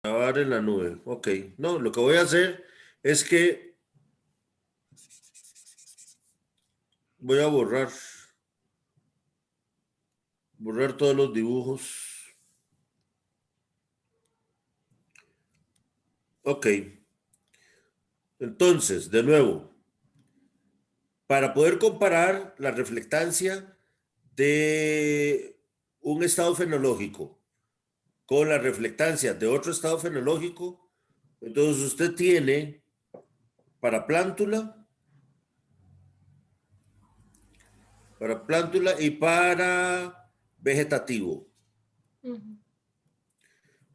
Grabar en la nube. Ok. No, lo que voy a hacer es que voy a borrar todos los dibujos. Ok. Entonces, de nuevo, para poder comparar la reflectancia de un estado fenológico con la reflectancia de otro estado fenológico, entonces usted tiene para plántula y para vegetativo.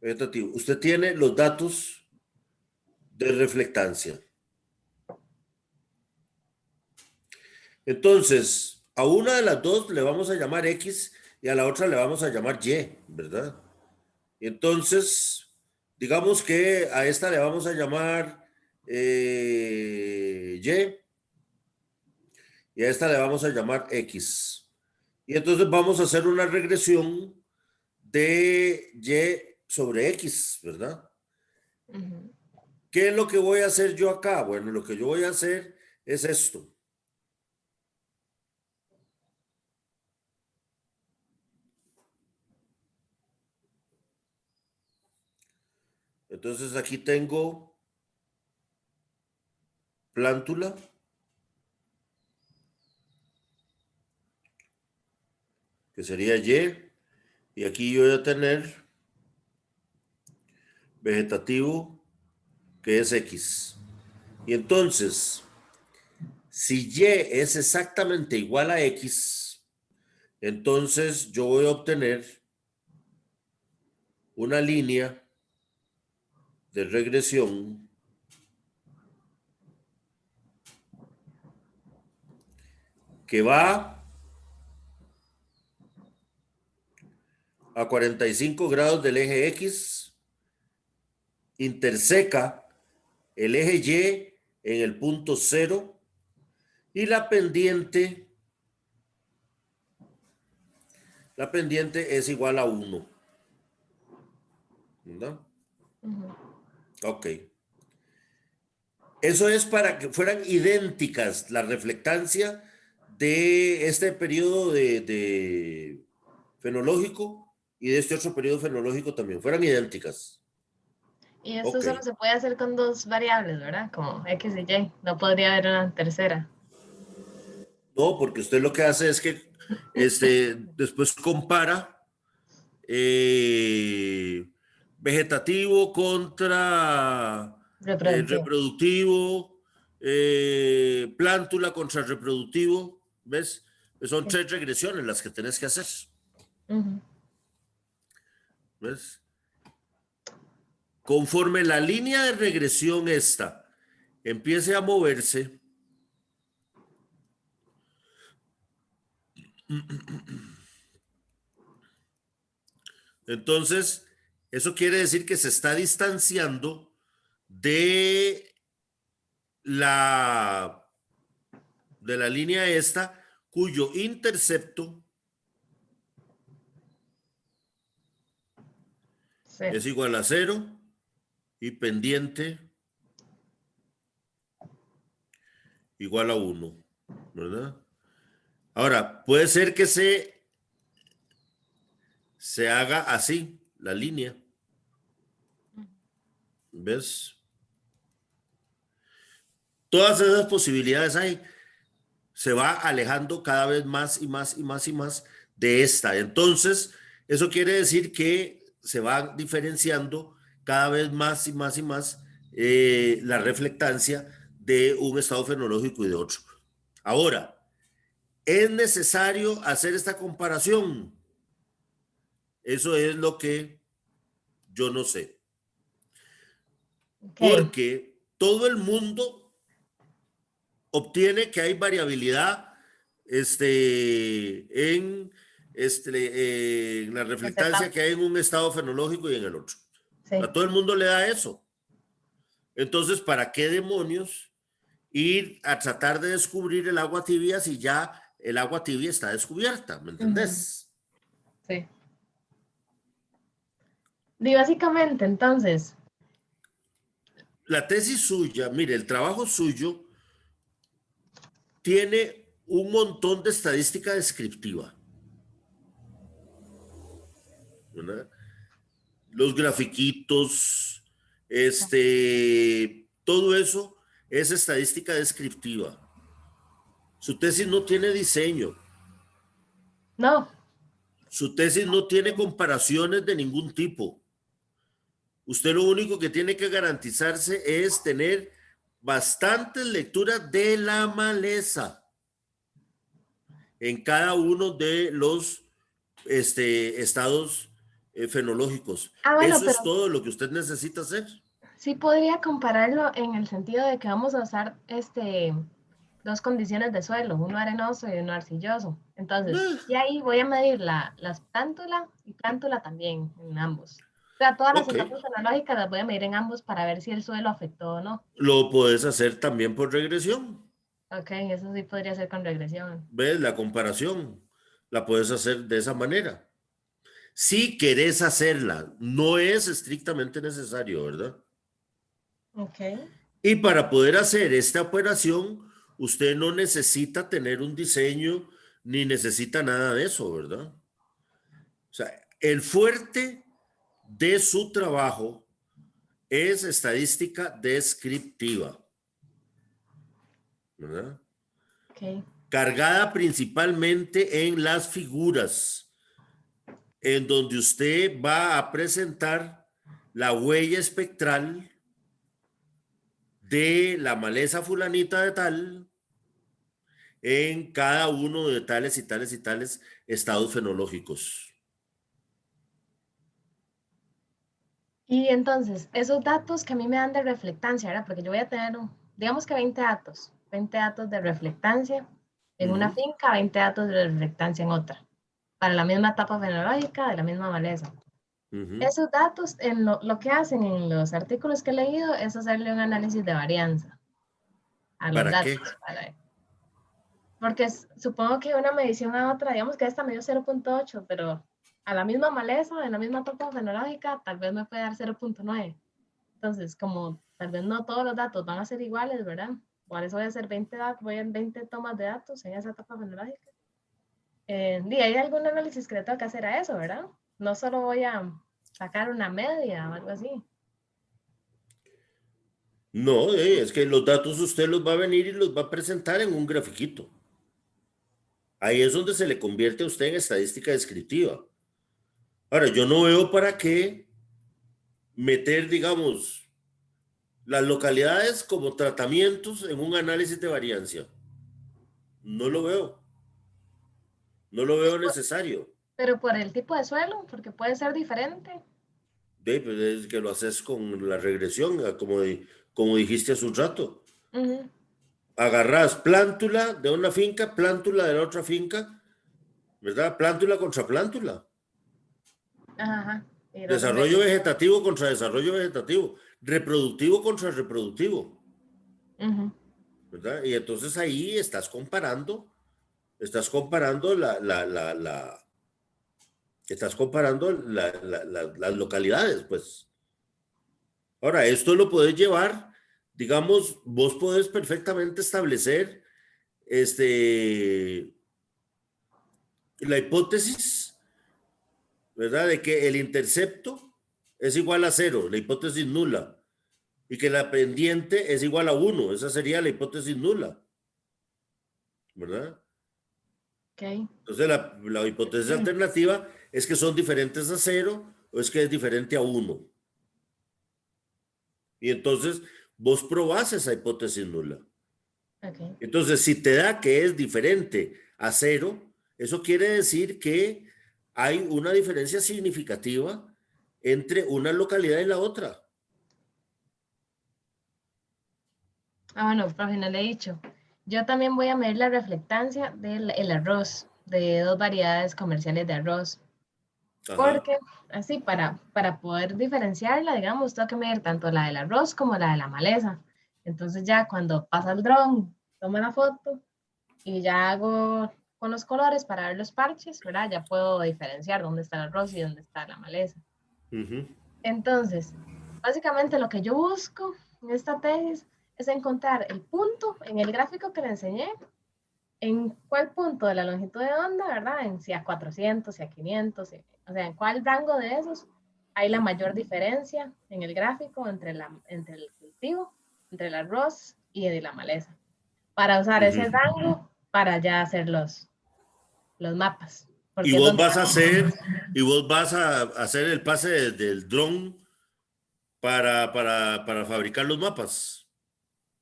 Vegetativo. Usted tiene los datos de reflectancia. Entonces, a una de las dos le vamos a llamar X y a la otra le vamos a llamar Y, ¿verdad? Entonces, digamos que a esta le vamos a llamar Y a esta le vamos a llamar X. Y entonces vamos a hacer una regresión de Y sobre X, ¿verdad? ¿Qué es lo que voy a hacer yo acá? Bueno, lo que yo voy a hacer es esto. Entonces aquí tengo plántula, que sería y aquí yo voy a tener vegetativo, que es X. Y entonces, si Y es exactamente igual a X, entonces yo voy a obtener una línea de regresión que va a 45 grados del eje X, interseca el eje Y en el punto 0 y la pendiente es igual a 1. ¿No? Ok. Eso es para que fueran idénticas la reflectancia de este periodo de fenológico y de este otro periodo fenológico también. Fueran idénticas. Y esto Ok. solo se puede hacer con dos variables, ¿verdad? Como X y Y. No podría haber una tercera. No, porque usted lo que hace es que después compara eh, vegetativo contra Reproductivo. reproductivo, plántula contra reproductivo, ¿ves? Son Sí. 3 regresiones las que tenés que hacer, ¿ves? Conforme la línea de regresión esta empiece a moverse, entonces eso quiere decir que se está distanciando de la, de la línea esta, cuyo intercepto Cero. es igual a 0 y pendiente igual a 1, ¿verdad? Ahora, puede ser que se haga así, la línea, ¿ves? Todas esas posibilidades hay. Se va alejando cada vez más y más y más y más de esta. Entonces, eso quiere decir que se va diferenciando cada vez más y más y más la reflectancia de un estado fenológico y de otro. Ahora, ¿es necesario hacer esta comparación? Eso es lo que yo no sé. Ok. Porque todo el mundo obtiene que hay variabilidad en la Las reflectancia que etapas. hay en un estado fenológico y en el otro. Sí. A todo el mundo le da eso. Entonces, ¿para qué demonios ir a tratar de descubrir el agua tibia si ya el agua tibia está descubierta? ¿Me entendés? Sí. Y básicamente, entonces, La tesis suya, mire, el trabajo suyo tiene un montón de estadística descriptiva, ¿verdad? Los grafiquitos, todo eso es estadística descriptiva. Su tesis no tiene diseño, no, su tesis no tiene comparaciones de ningún tipo. Usted lo único que tiene que garantizarse es tener bastantes lecturas de la maleza en cada uno de los estados fenológicos. bueno, Eso pero es todo lo que usted necesita hacer. sí podría compararlo en el sentido de que vamos a usar dos condiciones de suelo, uno arenoso y uno arcilloso. Entonces, Eh, y ahí voy a medir las plántula y plántula también en ambos. O sea, todas las ok, etapas fenológicas las voy a medir en ambos para ver si el suelo afectó o no. lo puedes hacer también por regresión. Ok, eso sí podría ser con regresión. ¿Ves? La comparación la puedes hacer de esa manera. Si querés hacerla, no es estrictamente necesario, ¿verdad? Ok. Y para poder hacer esta operación, usted no necesita tener un diseño ni necesita nada de eso, ¿verdad? O sea, el fuerte de su trabajo es estadística descriptiva, ¿verdad? Ok. Cargada principalmente en las figuras, en donde usted va a presentar la huella espectral de la maleza fulanita de tal en cada uno de tales y tales y tales estados fenológicos. Y entonces, esos datos que a mí me dan de reflectancia, ¿verdad? Porque yo voy a tener, digamos que 20 datos de reflectancia en una Ujú, finca, 20 datos de reflectancia en otra, para la misma etapa fenológica de la misma maleza. ujú. Esos datos, lo que hacen en los artículos que he leído, es hacerle un análisis de varianza a los ¿Para qué? datos, porque supongo que una medición a otra, digamos que esta me dio 0.8, pero a la misma maleza, en la misma etapa fenológica, tal vez me puede dar 0.9. Entonces, como tal vez no todos los datos van a ser iguales, ¿verdad? Por eso voy a hacer 20 datos, voy a 20 tomas de datos en esa etapa fenológica. Y hay algún análisis que le tengo que hacer a eso, ¿verdad? No solo voy a sacar una media o algo así. No, es que los datos usted los va a venir y los va a presentar en un grafiquito. Ahí es donde se le convierte a usted en estadística descriptiva. Ahora, yo no veo para qué meter, digamos, las localidades como tratamientos en un análisis de variancia. No lo veo. No lo veo necesario. Pero por el tipo de suelo, porque puede ser diferente. Pues es que lo haces con la regresión, como dijiste hace un rato. Ujú. Agarrás plántula de una finca, plántula de la otra finca, ¿verdad? Plántula contra plántula. Ajá. Y luego Desarrollo regresión. vegetativo contra desarrollo vegetativo. Reproductivo contra reproductivo, Ujú. ¿verdad? Y entonces ahí estás comparando estás comparando las localidades, pues. Ahora, esto lo puedes llevar, digamos, vos podés perfectamente establecer este, la hipótesis, ¿verdad? De que el intercepto es igual a cero, la hipótesis nula, y que la pendiente es igual a uno, esa sería la hipótesis nula, ¿verdad? Ok. Entonces, la hipótesis alternativa es que son diferentes a cero o es que es diferente a uno. Y entonces, vos probás esa hipótesis nula. Ok. Entonces, si te da que es diferente a cero, eso quiere decir que hay una diferencia significativa entre una localidad y la otra. Bueno, por fin no le he dicho. Yo también voy a medir la reflectancia del el arroz, de dos variedades comerciales de arroz. Ajá. Porque así, para poder diferenciarla, digamos, tengo que medir tanto la del arroz como la de la maleza. Entonces ya cuando pasa el dron, tomo la foto y ya hago con los colores para ver los parches, ¿verdad? Ya puedo diferenciar dónde está el arroz y dónde está la maleza. Ujú. Entonces, básicamente lo que yo busco en esta tesis es encontrar el punto en el gráfico que le enseñé, en cuál punto de la longitud de onda, ¿verdad? En si a 400, si a 500, o sea, en cuál rango de esos hay la mayor diferencia en el gráfico entre el cultivo, entre el arroz y la maleza, para usar ese Ujú. rango para ya hacer los mapas, Y porque es vos donde vas a vamos. hacer, y vos vas a hacer el pase del dron para fabricar los mapas.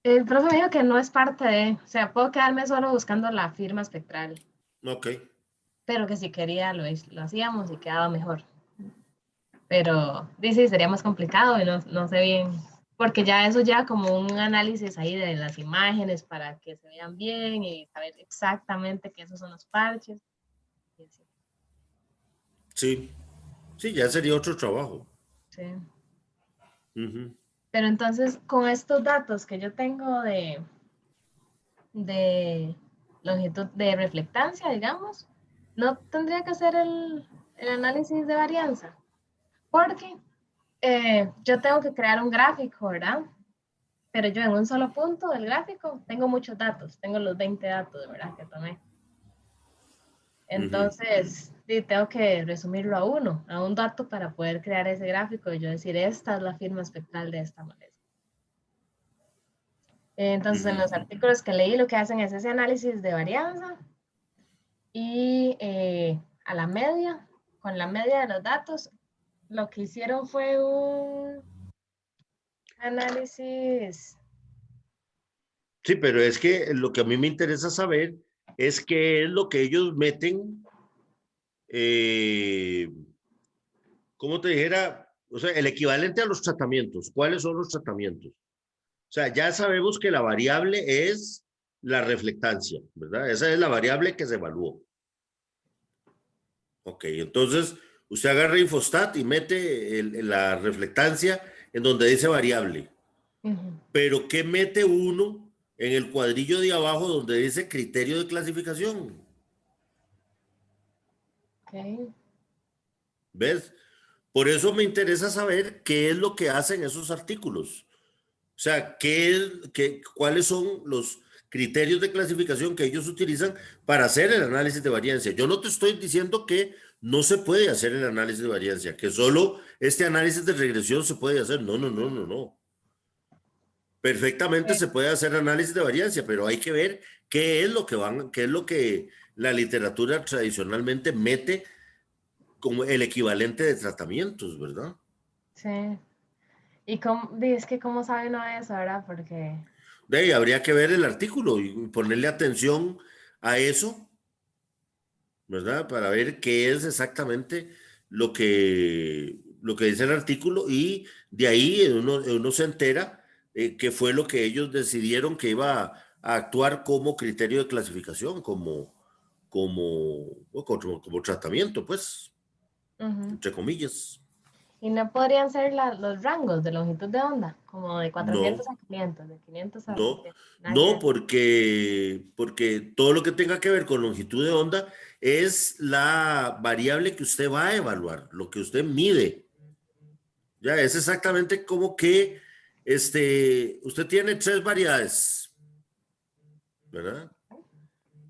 El profe me dijo que no es parte de, o sea, puedo quedarme solo buscando la firma espectral, Ok. pero que si quería lo hacíamos y quedaba mejor. Pero dice, sería más complicado y no sé bien, porque ya eso ya como un análisis ahí de las imágenes para que se vean bien y saber exactamente que esos son los parches. Y así, Sí, sí, ya sería otro trabajo. sí. Ujú. Pero entonces, con estos datos que yo tengo de longitud de reflectancia, digamos, no tendría que hacer el análisis de varianza, porque yo tengo que crear un gráfico, ¿verdad? Pero yo en un solo punto del gráfico tengo muchos datos, tengo los 20 datos, ¿verdad? Que tomé. Ujú. Entonces, sí, tengo que resumirlo a uno, a un dato para poder crear ese gráfico y yo decir, esta es la firma espectral de esta maleza. Entonces, en Ujú. los artículos que leí, lo que hacen es ese análisis de varianza y a la media, con la media de los datos, lo que hicieron fue un análisis. Sí, pero es que lo que a mí me interesa saber es qué es lo que ellos meten, eh, ¿cómo te dijera? O sea, el equivalente a los tratamientos. ¿Cuáles son los tratamientos? O sea, ya sabemos que la variable es la reflectancia, ¿verdad? Esa es la variable que se evaluó. Ok, entonces usted agarra Infostat y mete la reflectancia en donde dice variable. Ujú, Pero ¿qué mete uno en el cuadrillo de abajo donde dice criterio de clasificación? ok. ¿Ves? Por eso me interesa saber qué es lo que hacen esos artículos. O sea, cuáles son los criterios de clasificación que ellos utilizan para hacer el análisis de variancia. Yo no te estoy diciendo que no se puede hacer el análisis de variancia, que solo este análisis de regresión se puede hacer. No, no, no, no, no. Perfectamente se puede hacer análisis de variancia, pero hay que ver qué es lo que la literatura tradicionalmente mete como el equivalente de tratamientos, ¿verdad? Sí. Y es que cómo sabe uno eso, ¿verdad? Porque, De ahí habría que ver el artículo y ponerle atención a eso, ¿verdad? Para ver qué es exactamente lo que dice el artículo y de ahí uno se entera qué fue lo que ellos decidieron que iba a actuar como criterio de clasificación, como tratamiento, pues, ujú. entre comillas. Y no podrían ser los rangos de longitud de onda, como de 400 No, a 500, de 500 a no, 600, nada que no, ver. porque todo lo que tenga que ver con longitud de onda es la variable que usted va a evaluar, lo que usted mide. Ya es exactamente como que usted tiene tres variedades, ¿verdad?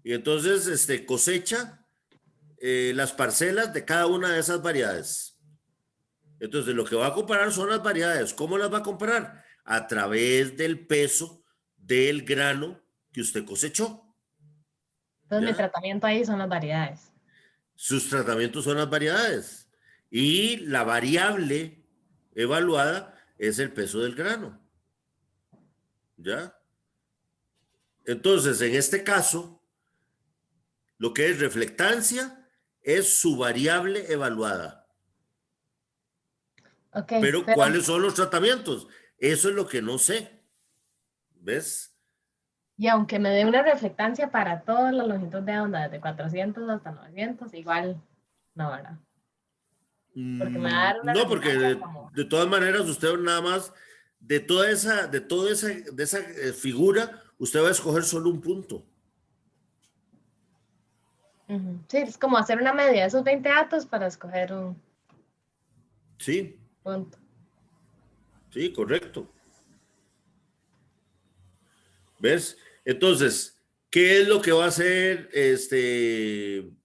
Y entonces cosecha las parcelas de cada una de esas variedades. Entonces lo que va a comparar son las variedades. ¿Cómo las va a comparar? A través del peso del grano que usted cosechó. Entonces mi ¿Ya? tratamiento ahí son las variedades. Sus tratamientos son las variedades. Y la variable evaluada es el peso del grano. ¿Ya? Entonces, en este caso, lo que es reflectancia es su variable evaluada. Ok, Pero, pero, ¿cuáles son los tratamientos? Eso es lo que no sé. ¿Ves? y aunque me dé una reflectancia para toda la longitud de onda, desde 400 hasta 900, igual no, ¿verdad? Porque me va a dar una No, porque reflectancia como, de todas maneras usted nada más, de esa figura, usted va a escoger solo un punto. ujú, sí, es como hacer una media de esos 20 datos para escoger un ¿Sí? punto. Sí, correcto. ¿Ves? Entonces, ¿qué es lo que va a hacer el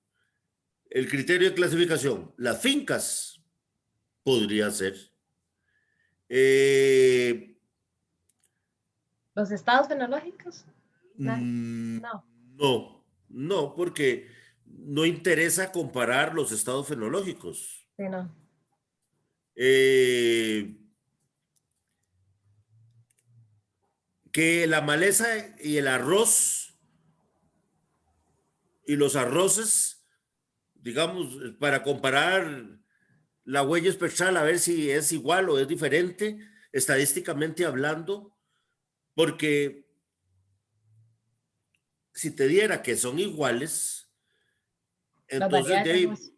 criterio de clasificación? Las fincas, podría ser. Eh, ¿Los estados fenológicos? No, mm, no, no, no, porque no interesa comparar los estados fenológicos. sí, no. Eh, que la maleza y el arroz y los arroces, digamos, para comparar la huella espectral a ver si es igual o es diferente, estadísticamente hablando, porque si te diera que son iguales, Las entonces de variedades de ahí, arroz.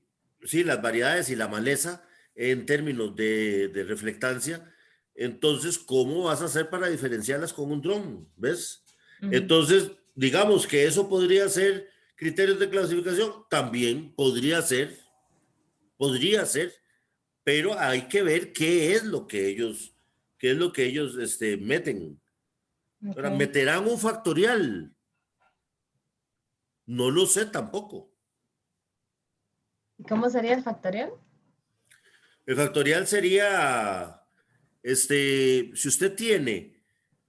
sí, las variedades y la maleza en términos de reflectancia, entonces, ¿cómo vas a hacer para diferenciarlas con un dron? ¿Ves? Ujú. Entonces, digamos que eso podría ser criterios de clasificación, también podría ser, pero hay que ver qué es lo que ellos meten. Ahora, Ok. ¿meterán un factorial? No lo sé tampoco. ¿Y cómo sería el factorial? El factorial sería, si usted tiene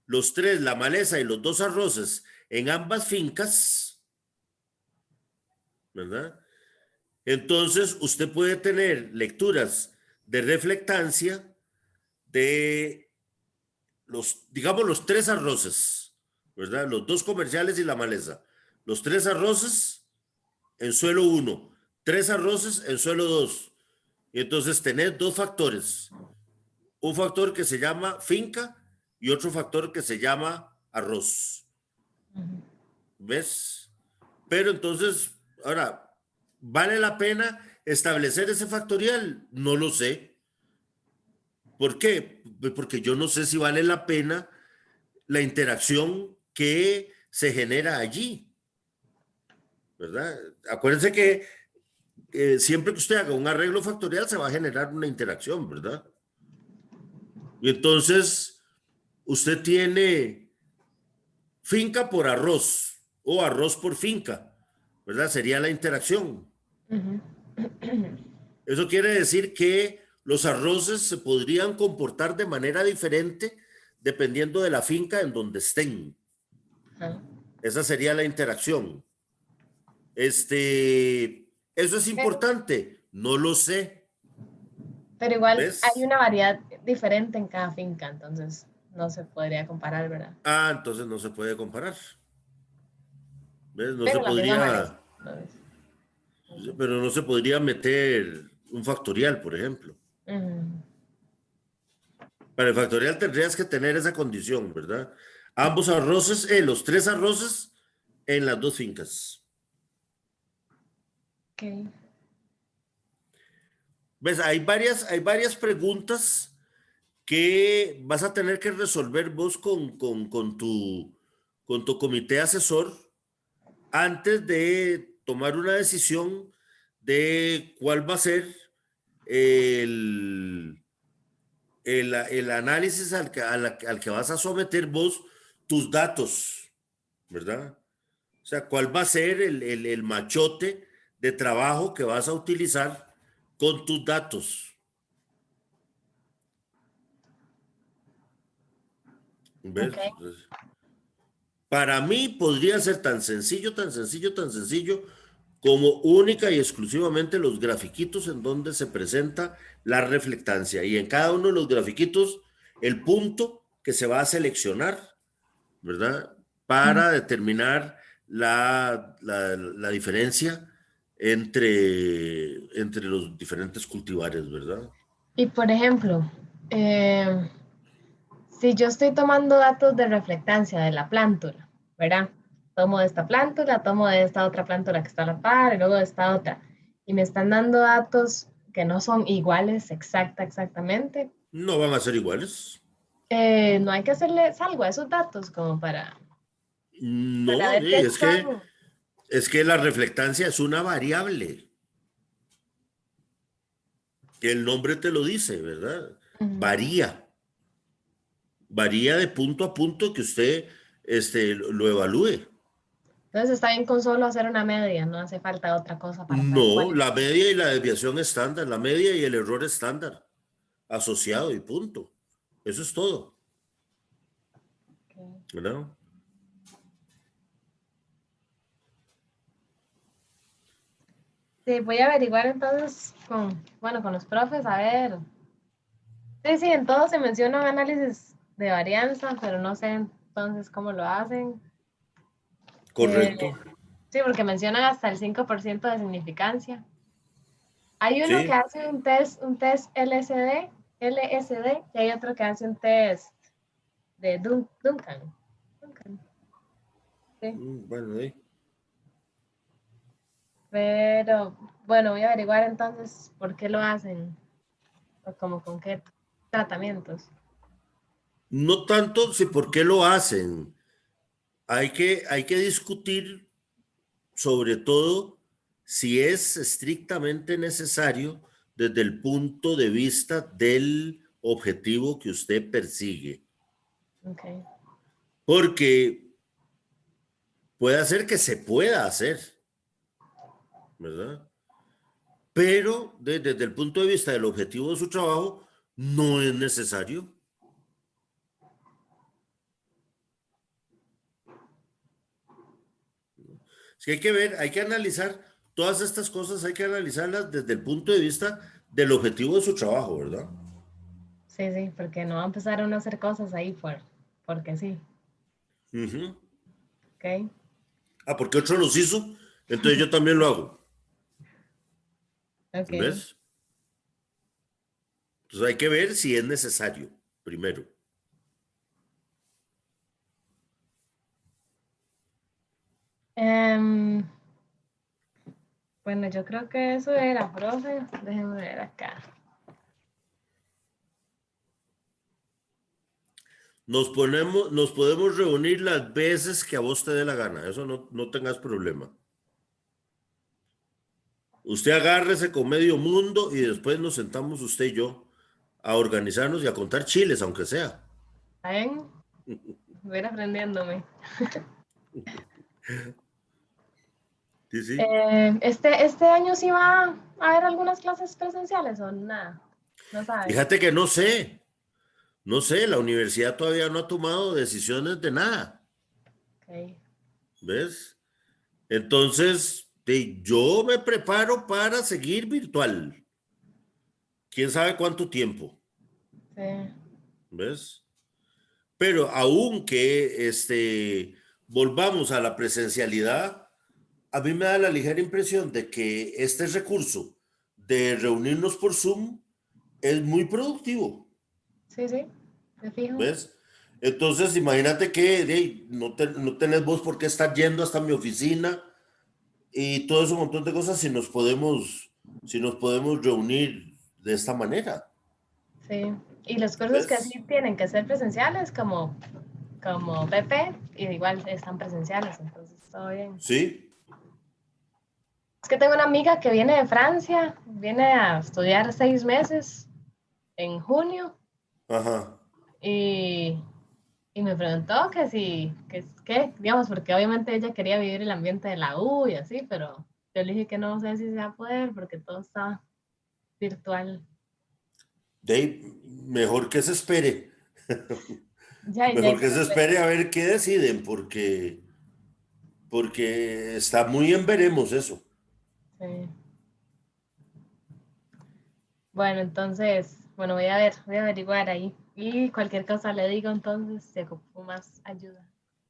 los tres, la maleza y los dos arroces en ambas fincas, ¿verdad? Entonces usted puede tener lecturas de reflectancia de digamos, los tres arroces, ¿verdad? Los dos comerciales y la maleza. Los tres arroces en suelo 1, tres arroces en suelo 2. Y entonces tenés dos factores. Un factor que se llama finca y otro factor que se llama arroz. Ujú. ¿Ves? Pero entonces, ahora, ¿vale la pena establecer ese factorial? No lo sé. ¿Por qué? Porque yo no sé si vale la pena la interacción que se genera allí, ¿verdad? Acuérdense que siempre que usted haga un arreglo factorial se va a generar una interacción, ¿verdad? Y entonces usted tiene finca por arroz o arroz por finca, ¿verdad? Sería la interacción. Ujú. Eso quiere decir que los arroces se podrían comportar de manera diferente dependiendo de la finca en donde estén. Ajá. Esa sería la interacción. Eso es Pero, importante, no lo sé, pero igual hay ¿ves? una variedad diferente en cada finca, entonces no se podría comparar, ¿verdad? Ah, entonces no se puede comparar, ¿ves? No se Pero la misma maleza. podría, ¿No es? Ujú. pero no se podría meter un factorial, por ejemplo. Ujú. Para el factorial tendrías que tener esa condición, ¿verdad? Ambos arroces, los tres arroces en las dos fincas. Ok. ¿Ves? Hay varias preguntas que vas a tener que resolver vos con tu comité asesor antes de tomar una decisión de cuál va a ser el, el análisis al que vas a someter vos tus datos, ¿verdad? O sea, cuál va a ser el machote de trabajo que vas a utilizar con tus datos. ¿Ves? Ok. Para mí podría ser tan sencillo, tan sencillo, tan sencillo como única y exclusivamente los grafiquitos en donde se presenta la reflectancia. Y en cada uno de los grafiquitos, el punto que se va a seleccionar, ¿verdad? Ujú. Para determinar la diferencia entre los diferentes cultivares, ¿verdad? Y por ejemplo, eh, si yo estoy tomando datos de reflectancia de la plántula, ¿verdad? Tomo de esta plántula, tomo de esta otra plántula que está a la par, y luego de esta otra, y me están dando datos que no son iguales exactamente, No van a ser iguales. no hay que hacerle salvo a esos datos como para No, ver sí, qué es que, son. es que la reflectancia es una variable, que el nombre te lo dice, ¿verdad? Ujú. Varía. varía de punto a punto que usted lo evalúe. Entonces está bien con solo hacer una media, no hace falta otra cosa para saber cuál No, es. la media y la desviación estándar, la media y el error estándar asociado y punto. Eso es todo, Ok. ¿verdad? Sí, voy a averiguar entonces bueno, con los profes, a ver. Sí, sí, en todo se menciona un análisis de varianza, pero no sé entonces cómo lo hacen. Eh, Correcto. sí, porque mencionan hasta el 5% de significancia. Hay uno que Sí. hace un test LSD, y hay otro que hace un test de Duncan. Duncan, sí. Bueno, Pero bueno, voy a averiguar entonces por qué lo hacen o como con qué tratamientos. no tanto si por qué lo hacen. Hay que discutir sobre todo si es estrictamente necesario desde el punto de vista del objetivo que usted persigue. Okay. Porque puede hacer que se pueda hacer, ¿verdad? Pero desde el punto de vista del objetivo de su trabajo, no es necesario. Es que hay que ver, hay que analizar todas estas cosas, hay que analizarlas desde el punto de vista del objetivo de su trabajo, ¿verdad? Sí, sí, porque no va a empezar uno a hacer cosas ahí porque sí. Ujú. Ok, Ah, porque otro los hizo, entonces yo también lo hago. ok. ¿Ves? Entonces hay que ver si es necesario, primero. Em, bueno, yo creo que eso era, profe. Déjenme ver acá. Nos podemos reunir las veces que a vos te dé la gana, eso no tengas problema. Usted agárrese con medio mundo y después nos sentamos usted y yo a organizarnos y a contar chiles, aunque sea. ¿Saben? Voy a ir aprendiéndome. Sí, sí. Este año sí va a haber algunas clases presenciales o nada. No sabe. Fíjate que no sé, no sé, la universidad todavía no ha tomado decisiones de nada, Ok. ¿ves? Entonces, yo me preparo para seguir virtual. ¿Quién sabe cuánto tiempo? Sí. ¿Ves? Pero aunque volvamos a la presencialidad, a mí me da la ligera impresión de que este recurso de reunirnos por Zoom es muy productivo, Sí, sí. Me fijo. ¿ves? Entonces, imagínate que no tenés vos por qué estar yendo hasta mi oficina y todo ese montón de cosas si nos podemos reunir de esta manera, Sí. Y los cursos que ¿ves? sí tienen que ser presenciales, como BP, igual están presenciales, entonces todo bien. Sí, Es que tengo una amiga que viene de Francia, viene a estudiar 6 meses en junio ajá. y, y me preguntó que si, que, digamos, porque obviamente ella quería vivir el ambiente de la U y así, pero yo le dije que no sé si se va a poder porque todo está virtual. Mejor que se espere. Ya hay Mejor que que se ver. espere a ver qué deciden, porque está muy en veremos eso. Sí. Bueno, entonces, bueno, voy a ver, voy a averiguar ahí. Y cualquier cosa le digo entonces si ocupo más ayuda.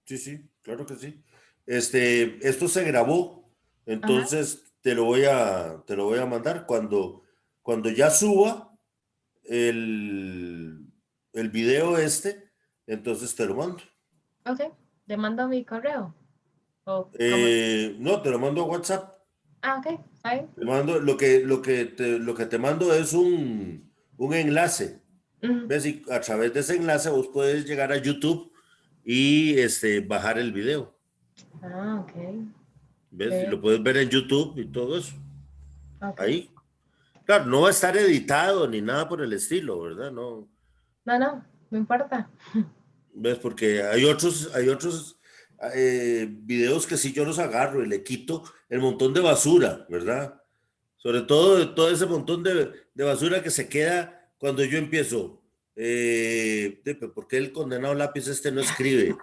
Sí, sí, claro que sí. Esto se grabó, Ajá, entonces te lo voy a mandar cuando ya suba el video entonces te lo mando. ok. Le mando mi correo. O como. No, te lo mando a WhatsApp. Ah, ok, está bien. Te mando, lo que te mando es un enlace. Ujú. ¿Ves? Y a través de ese enlace vos puedes llegar a YouTube y bajar el video. Ah, ok. ¿Ves? Y Ve, lo puedes ver en YouTube y todo eso. ok. Ahí. Claro, no va a estar editado ni nada por el estilo, ¿verdad? No. No, no. no importa. ¿Ves? Porque hay otros videos que sí yo los agarro y le quito el montón de basura, ¿verdad? Sobre todo de todo ese montón de basura que se queda cuando yo empiezo. ¿Por qué el condenado lápiz este no escribe?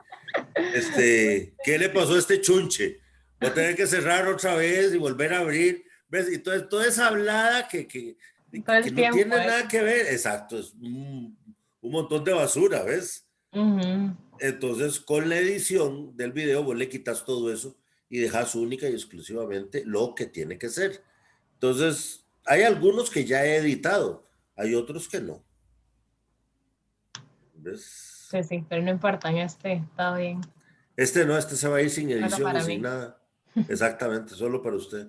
¿Qué le pasó a este chunche? Va a tener que cerrar otra vez y volver a abrir. ¿Ves? Y toda esa hablada Todo que el no tiempo, tiene nada que ver. Exacto, es un montón de basura, ¿ves? Ujú. Entonces, con la edición del video, vos le quitas todo eso y dejas única y exclusivamente lo que tiene que ser. Entonces, hay algunos que ya he editado, hay otros que no. ¿Ves? Sí, sí, pero no importa, en este, todo bien. Este no, este se va a ir sin Solo edición y para sin mí. nada. Exactamente, solo para usted.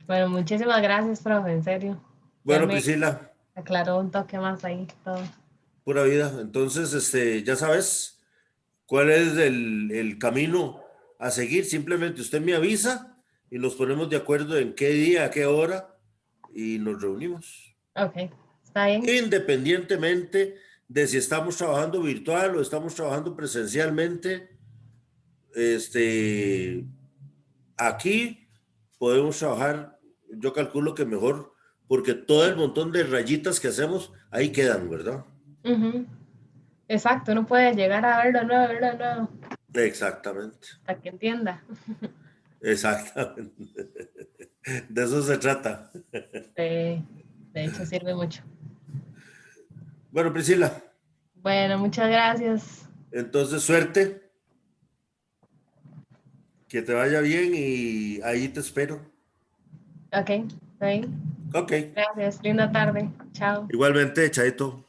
Bueno, muchísimas gracias, profe, en serio. Ya Bueno, me Priscila, aclaró un toque más ahí todo. pura vida. Entonces, ya sabes cuál es el camino a seguir. Simplemente usted me avisa y nos ponemos de acuerdo en qué día, a qué hora y nos reunimos. Ok, está bien. Independientemente de si estamos trabajando virtual o estamos trabajando presencialmente, aquí podemos trabajar, yo calculo que mejor, porque todo el montón de rayitas que hacemos ahí quedan, ¿verdad? Ujú. Exacto, uno puede llegar a verlo de nuevo, Exactamente, hasta que entienda. exactamente. De eso se trata. De, de hecho, sirve mucho. Bueno, Priscila, Bueno, muchas gracias. entonces suerte, que te vaya bien y ahí te espero. Ok, está bien. Ok, Gracias, linda tarde. Chao. igualmente, Chaito.